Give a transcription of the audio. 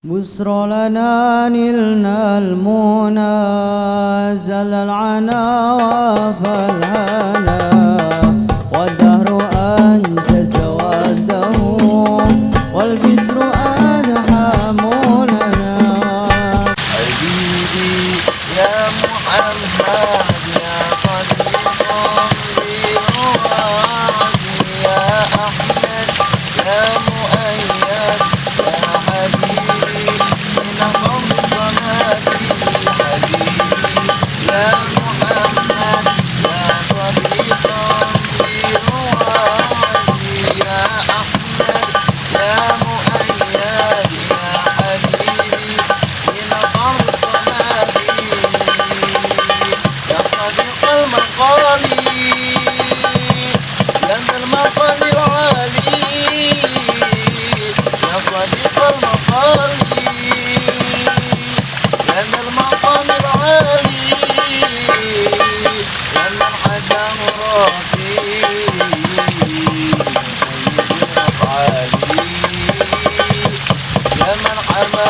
بسرى لنا نلنا المنى زل العنا وفالهنا والدهر أنجز وده والبسر أدحى مننا. حبيبي يا محمد يا صديق بروادي يا أحمد يا مؤيد يا حبيبي من خمسماتي حبيبي يا محمد يا صديق بروادي يا أحمد يا مؤيد يا حبيبي من خمسماتي يا صديق المقالي لأن المقام العالي يا صديق المقالي لأن المقام العالي لأن الحجم راقي سيد الأفعالي يا من حمى